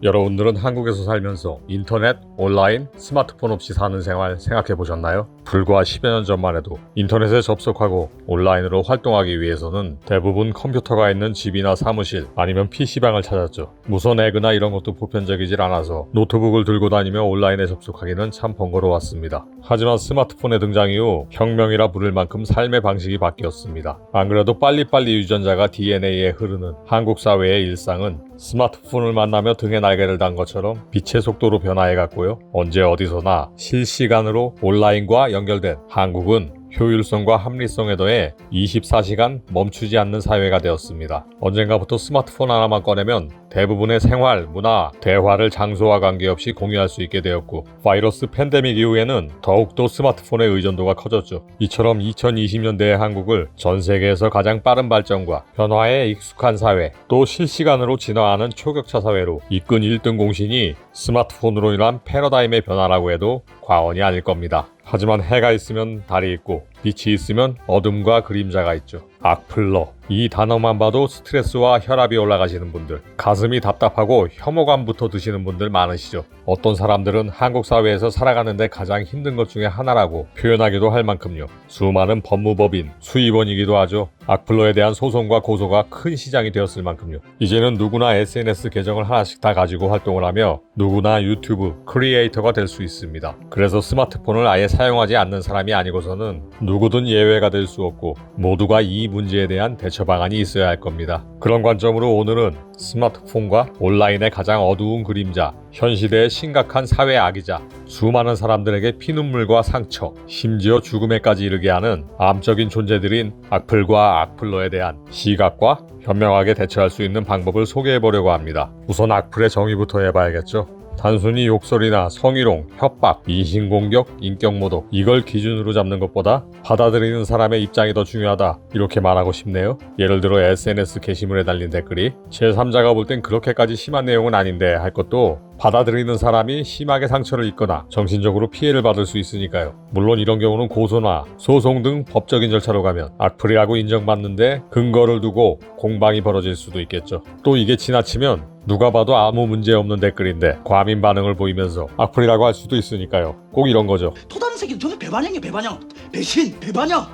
여러분들은 한국에서 살면서 인터넷, 온라인, 스마트폰 없이 사는 생활 생각해 보셨나요? 불과 10여 년 전만 해도 인터넷에 접속하고 온라인으로 활동하기 위해서는 대부분 컴퓨터가 있는 집이나 사무실 아니면 PC방을 찾았죠. 무선 에그나 이런 것도 보편적이질 않아서 노트북을 들고 다니며 온라인에 접속하기는 참 번거로웠습니다. 하지만 스마트폰의 등장 이후 혁명이라 부를 만큼 삶의 방식이 바뀌었습니다. 안 그래도 빨리빨리 유전자가 DNA에 흐르는 한국 사회의 일상은 스마트폰을 만나며 등에 날개를 단 것처럼 빛의 속도로 변화해갔고요. 언제 어디서나 실시간으로 온라인과 연결된 한국은 효율성과 합리성에 더해 24시간 멈추지 않는 사회가 되었습니다. 언젠가부터 스마트폰 하나만 꺼내면 대부분의 생활, 문화, 대화를 장소와 관계없이 공유할 수 있게 되었고 바이러스 팬데믹 이후에는 더욱더 스마트폰의 의존도가 커졌죠. 이처럼 2020년대의 한국을 전 세계에서 가장 빠른 발전과 변화에 익숙한 사회, 또 실시간으로 진화하는 초격차 사회로 이끈 1등 공신이 스마트폰으로 인한 패러다임의 변화라고 해도 과언이 아닐 겁니다. 하지만 해가 있으면 달이 있고 빛이 있으면 어둠과 그림자가 있죠. 악플러. 이 단어만 봐도 스트레스와 혈압이 올라가시는 분들, 가슴이 답답하고 혐오감부터 드시는 분들 많으시죠. 어떤 사람들은 한국 사회에서 살아가는데 가장 힘든 것 중에 하나라고 표현하기도 할 만큼요. 수많은 법무법인, 수의원이기도 하죠. 악플러에 대한 소송과 고소가 큰 시장이 되었을 만큼요. 이제는 누구나 SNS 계정을 하나씩 다 가지고 활동을 하며 누구나 유튜브 크리에이터가 될 수 있습니다. 그래서 스마트폰을 아예 사용하지 않는 사람이 아니고서는 누구든 예외가 될 수 없고 모두가 이 문제에 대한 대처 방안이 있어야 할 겁니다. 그런 관점으로 오늘은 스마트폰과 온라인의 가장 어두운 그림자, 현 시대의 심각한 사회 악이자 수많은 사람들에게 피눈물과 상처, 심지어 죽음에까지 이르게 하는 암적인 존재들인 악플과 악플러에 대한 시각과 현명하게 대처할 수 있는 방법을 소개해보려고 합니다. 우선 악플의 정의부터 해봐야겠죠. 단순히 욕설이나 성희롱, 협박, 인신공격, 인격모독 이걸 기준으로 잡는 것보다 받아들이는 사람의 입장이 더 중요하다 이렇게 말하고 싶네요. 예를 들어 SNS 게시물에 달린 댓글이 제3자가 볼 땐 그렇게까지 심한 내용은 아닌데 할 것도 받아들이는 사람이 심하게 상처를 입거나 정신적으로 피해를 받을 수 있으니까요. 물론 이런 경우는 고소나 소송 등 법적인 절차로 가면 악플이라고 인정받는데 근거를 두고 공방이 벌어질 수도 있겠죠. 또 이게 지나치면 누가 봐도 아무 문제 없는 댓글인데 과민 반응을 보이면서 악플이라고 할 수도 있으니까요. 꼭 이런 거죠. 토 다는 새끼는 저는 배반형이야. 배반형. 배신. 배반형.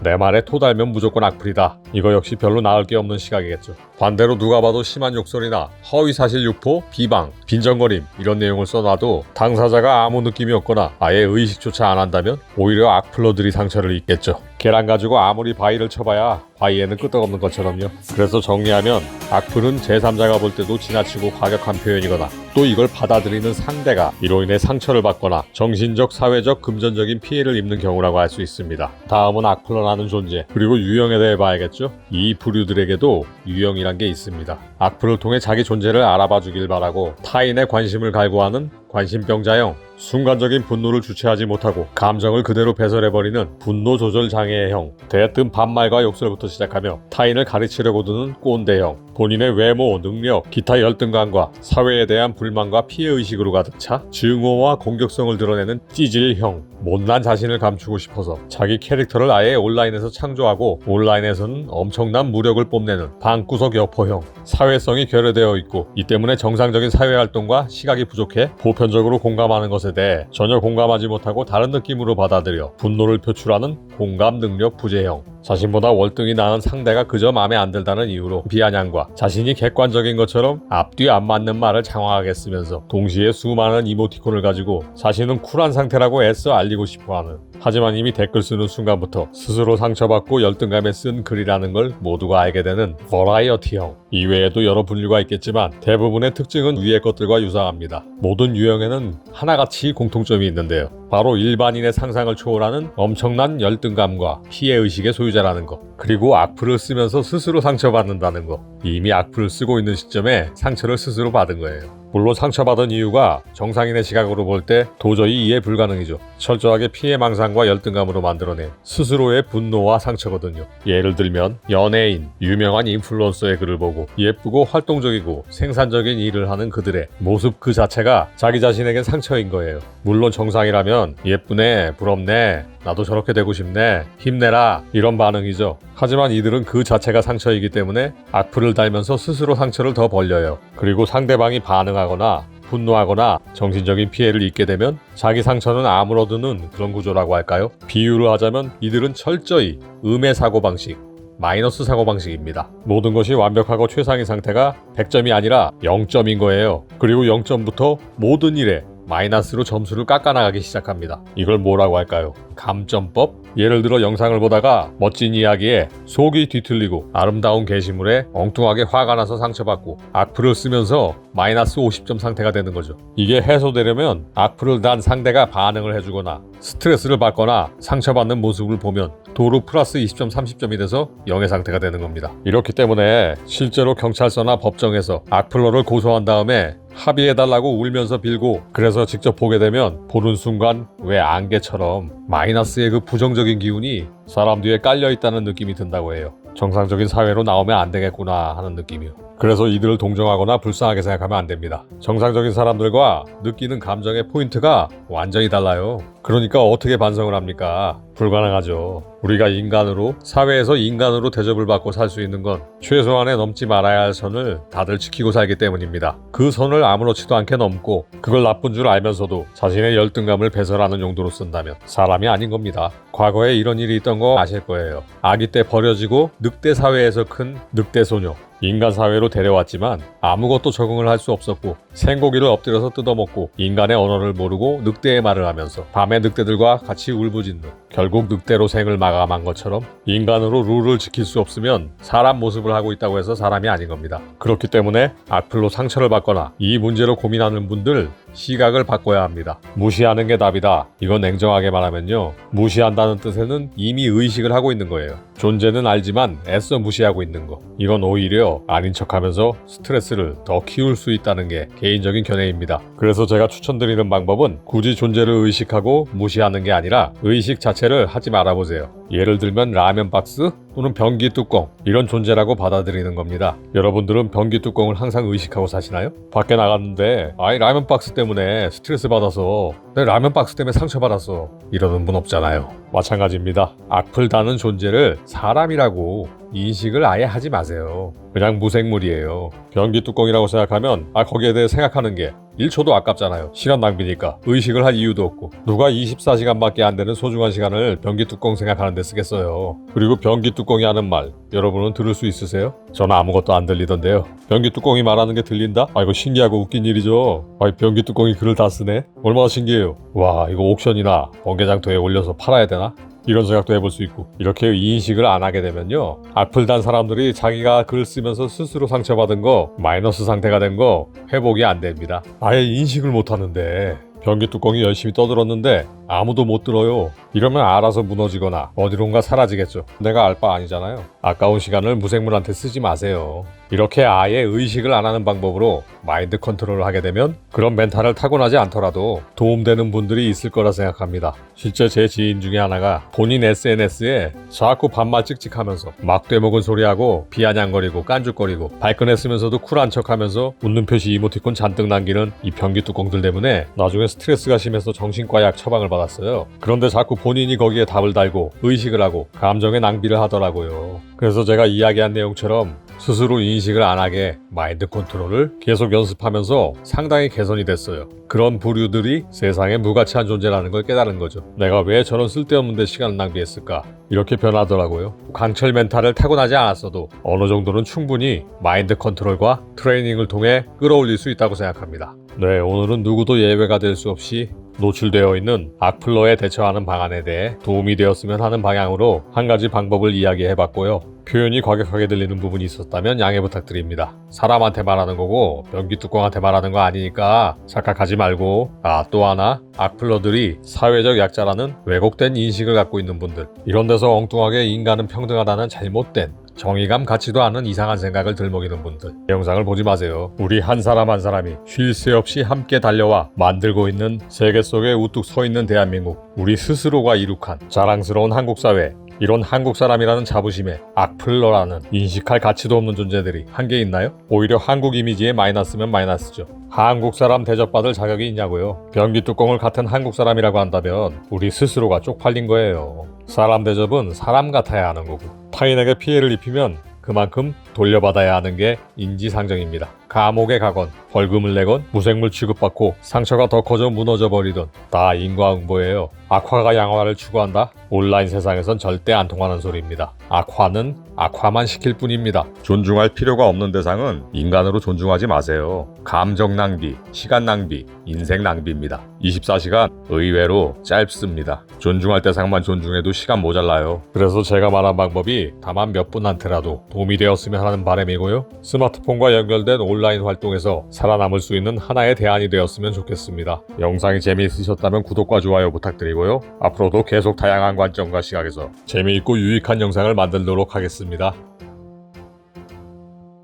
내 말에 토 달면 무조건 악플이다. 이거 역시 별로 나을 게 없는 시각이겠죠. 반대로 누가 봐도 심한 욕설이나 허위사실 유포, 비방, 빈정거림 이런 내용을 써놔도 당사자가 아무 느낌이 없거나 아예 의식조차 안 한다면 오히려 악플러들이 상처를 입겠죠. 계란 가지고 아무리 바위를 쳐봐야 바위에는 끄떡없는 것처럼요. 그래서 정리하면 악플은 제3자가 볼 때도 지나치고 과격한 표현이거나 또 이걸 받아들이는 상대가 이로 인해 상처를 받거나 정신적, 사회적, 금전적인 피해를 입는 경우라고 할 수 있습니다. 다음은 악플러라는 존재, 그리고 유형에 대해 봐야겠죠. 이 부류들에게도 유형이란 게 있습니다. 악플을 통해 자기 존재를 알아봐 주길 바라고 타인의 관심을 갈구하는 관심병자형, 순간적인 분노를 주체하지 못하고 감정을 그대로 배설해버리는 분노 조절 장애형, 대뜸 반말과 욕설부터 시작하며 타인을 가르치려고 드는 꼰대형, 본인의 외모, 능력, 기타 열등감과 사회에 대한 불만과 피해의식으로 가득 차 증오와 공격성을 드러내는 찌질형, 못난 자신을 감추고 싶어서 자기 캐릭터를 아예 온라인에서 창조하고 온라인에서는 엄청난 무력을 뽐내는 방구석 여포형, 사회성이 결여되어 있고 이 때문에 정상적인 사회활동과 시각이 부족해 보편적으로 공감하는 것에 대해 전혀 공감하지 못하고 다른 느낌으로 받아들여 분노를 표출하는 공감 능력 부재형, 자신보다 월등히 나은 상대가 그저 마음에 안 들다는 이유로 비아냥과 자신이 객관적인 것처럼 앞뒤 안 맞는 말을 장황하게 쓰면서 동시에 수많은 이모티콘을 가지고 자신은 쿨한 상태라고 애써 알리고 싶어하는, 하지만 이미 댓글 쓰는 순간부터 스스로 상처받고 열등감에 쓴 글이라는 걸 모두가 알게 되는 버라이어티형. 이외에도 여러 분류가 있겠지만 대부분의 특징은 위의 것들과 유사합니다. 모든 유형에는 하나같이 공통점이 있는데요. 바로 일반인의 상상을 초월하는 엄청난 열등감과 피해의식의 소유자라는 것, 그리고 악플을 쓰면서 스스로 상처받는다는 것. 이미 악플을 쓰고 있는 시점에 상처를 스스로 받은 거예요. 물론 상처받은 이유가 정상인의 시각으로 볼 때 도저히 이해 불가능이죠. 철저하게 피해망상과 열등감으로 만들어낸 스스로의 분노와 상처거든요. 예를 들면 연예인, 유명한 인플루언서의 글을 보고 예쁘고 활동적이고 생산적인 일을 하는 그들의 모습 그 자체가 자기 자신에겐 상처인 거예요. 물론 정상이라면 예쁘네, 부럽네, 나도 저렇게 되고 싶네, 힘내라, 이런 반응이죠. 하지만 이들은 그 자체가 상처이기 때문에 악플을 달면서 스스로 상처를 더 벌려요. 그리고 상대방이 반응하거나 분노하거나 정신적인 피해를 입게 되면 자기 상처는 아물어두는 그런 구조라고 할까요? 비유를 하자면 이들은 철저히 음의 사고방식, 마이너스 사고방식입니다. 모든 것이 완벽하고 최상의 상태가 100점이 아니라 0점인 거예요. 그리고 0점부터 모든 일에 마이너스로 점수를 깎아나가기 시작합니다. 이걸 뭐라고 할까요? 감점법? 예를 들어 영상을 보다가 멋진 이야기에 속이 뒤틀리고 아름다운 게시물에 엉뚱하게 화가 나서 상처받고 악플을 쓰면서 마이너스 50점 상태가 되는 거죠. 이게 해소되려면 악플을 단 상대가 반응을 해주거나 스트레스를 받거나 상처받는 모습을 보면 도로 플러스 20점 30점이 돼서 0의 상태가 되는 겁니다. 이렇기 때문에 실제로 경찰서나 법정에서 악플러를 고소한 다음에 합의해달라고 울면서 빌고 그래서 직접 보게 되면 보는 순간 왜 안개처럼 마이너스의 그 부정적인 기운이 사람 뒤에 깔려있다는 느낌이 든다고 해요. 정상적인 사회로 나오면 안 되겠구나 하는 느낌이요. 그래서 이들을 동정하거나 불쌍하게 생각하면 안 됩니다. 정상적인 사람들과 느끼는 감정의 포인트가 완전히 달라요. 그러니까 어떻게 반성을 합니까? 불가능하죠. 우리가 인간으로, 사회에서 인간으로 대접을 받고 살 수 있는 건 최소한에 넘지 말아야 할 선을 다들 지키고 살기 때문입니다. 그 선을 아무렇지도 않게 넘고 그걸 나쁜 줄 알면서도 자신의 열등감을 배설하는 용도로 쓴다면 사람이 아닌 겁니다. 과거에 이런 일이 있던 거 아실 거예요. 아기 때 버려지고 늑대 사회에서 큰 늑대 소녀. 인간 사회로 데려왔지만 아무것도 적응을 할 수 없었고 생고기를 엎드려서 뜯어먹고 인간의 언어를 모르고 늑대의 말을 하면서 밤에 늑대들과 같이 울부짖는, 결국 늑대로 생을 마감한 것처럼 인간으로 룰을 지킬 수 없으면 사람 모습을 하고 있다고 해서 사람이 아닌 겁니다. 그렇기 때문에 악플로 상처를 받거나 이 문제로 고민하는 분들 시각을 바꿔야 합니다. 무시하는 게 답이다. 이건 냉정하게 말하면요, 무시한다는 뜻에는 이미 의식을 하고 있는 거예요. 존재는 알지만 애써 무시하고 있는 거. 이건 오히려 아닌 척하면서 스트레스를 더 키울 수 있다는 게 개인적인 견해입니다. 그래서 제가 추천드리는 방법은 굳이 존재를 의식하고 무시하는 게 아니라 의식 자체를 하지 말아보세요. 예를 들면 라면 박스 또는 변기 뚜껑, 이런 존재라고 받아들이는 겁니다. 여러분들은 변기 뚜껑을 항상 의식하고 사시나요? 밖에 나갔는데 라면 박스 때문에 스트레스 받아서, 내 라면 박스 때문에 상처받았어, 이러는 분 없잖아요. 마찬가지입니다. 악플 다는 존재를 사람이라고 인식을 아예 하지 마세요. 그냥 무생물이에요. 변기 뚜껑이라고 생각하면 거기에 대해 생각하는 게 1초도 아깝잖아요. 시간 낭비니까. 의식을 할 이유도 없고. 누가 24시간밖에 안 되는 소중한 시간을 변기 뚜껑 생각하는 데 쓰겠어요. 그리고 변기 뚜껑이 하는 말, 여러분은 들을 수 있으세요? 저는 아무것도 안 들리던데요. 변기 뚜껑이 말하는 게 들린다? 이거 신기하고 웃긴 일이죠. 변기 뚜껑이 글을 다 쓰네? 얼마나 신기해요. 와, 이거 옥션이나 번개장터에 올려서 팔아야 되나? 이런 생각도 해볼 수 있고. 이렇게 인식을 안 하게 되면요, 악플 단 사람들이 자기가 글 쓰면서 스스로 상처받은 거, 마이너스 상태가 된 거 회복이 안 됩니다. 아예 인식을 못 하는데 변기 뚜껑이 열심히 떠들었는데 아무도 못 들어요. 이러면 알아서 무너지거나 어디론가 사라지겠죠. 내가 알 바 아니잖아요. 아까운 시간을 무생물한테 쓰지 마세요. 이렇게 아예 의식을 안 하는 방법으로 마인드 컨트롤을 하게 되면 그런 멘탈을 타고나지 않더라도 도움되는 분들이 있을 거라 생각합니다. 실제 제 지인 중에 하나가 본인 SNS에 자꾸 반말 찍찍하면서 막되먹은 소리하고 비아냥거리고 깐죽거리고 발끈했으면서도 쿨한 척하면서 웃는 표시 이모티콘 잔뜩 남기는 이 변기 뚜껑들 때문에 나중에 스트레스가 심해서 정신과 약 처방을 받았어요. 그런데 자꾸 본인이 거기에 답을 달고 의식을 하고 감정의 낭비를 하더라고요. 그래서 제가 이야기한 내용처럼 스스로 인식을 안 하게 마인드 컨트롤을 계속 연습하면서 상당히 개선이 됐어요. 그런 부류들이 세상에 무가치한 존재라는 걸 깨달은 거죠. 내가 왜 저런 쓸데없는 데 시간을 낭비했을까? 이렇게 변하더라고요. 강철 멘탈을 타고나지 않았어도 어느 정도는 충분히 마인드 컨트롤과 트레이닝을 통해 끌어올릴 수 있다고 생각합니다. 네, 오늘은 누구도 예외가 될 수 없이 노출되어 있는 악플러에 대처하는 방안에 대해 도움이 되었으면 하는 방향으로 한 가지 방법을 이야기해봤고요. 표현이 과격하게 들리는 부분이 있었다면 양해 부탁드립니다. 사람한테 말하는 거고 변기 뚜껑한테 말하는 거 아니니까 착각하지 말고. 또 하나, 악플러들이 사회적 약자라는 왜곡된 인식을 갖고 있는 분들, 이런 데서 엉뚱하게 인간은 평등하다는 잘못된 정의감 같지도 않은 이상한 생각을 들먹이는 분들, 영상을 보지 마세요. 우리 한 사람 한 사람이 쉴 새 없이 함께 달려와 만들고 있는 세계 속에 우뚝 서 있는 대한민국, 우리 스스로가 이룩한 자랑스러운 한국 사회, 이런 한국 사람이라는 자부심에 악플러라는 인식할 가치도 없는 존재들이 한계 있나요? 오히려 한국 이미지에 마이너스면 마이너스죠. 한국 사람 대접받을 자격이 있냐고요? 변기 뚜껑을 같은 한국 사람이라고 한다면 우리 스스로가 쪽팔린 거예요. 사람 대접은 사람 같아야 하는 거고 타인에게 피해를 입히면 그만큼 돌려받아야 하는 게 인지상정입니다. 감옥에 가건 벌금을 내건 무생물 취급받고 상처가 더 커져 무너져 버리던 다 인과응보예요. 악화가 양화를 추구한다? 온라인 세상에선 절대 안 통하는 소리입니다. 악화는 악화만 시킬 뿐입니다. 존중할 필요가 없는 대상은 인간으로 존중하지 마세요. 감정 낭비, 시간 낭비, 인생 낭비입니다. 24시간 의외로 짧습니다. 존중할 대상만 존중해도 시간 모자라요. 그래서 제가 말한 방법이 다만 몇 분한테라도 도움이 되었으면 하는 바람이고요. 스마트폰과 연결된 온라인 활동에서 살아남을 수 있는 하나의 대안이 되었으면 좋겠습니다. 영상이 재미있으셨다면 구독과 좋아요 부탁드리고요. 앞으로도 계속 다양한 관점과 시각에서 재미있고 유익한 영상을 만들도록 하겠습니다.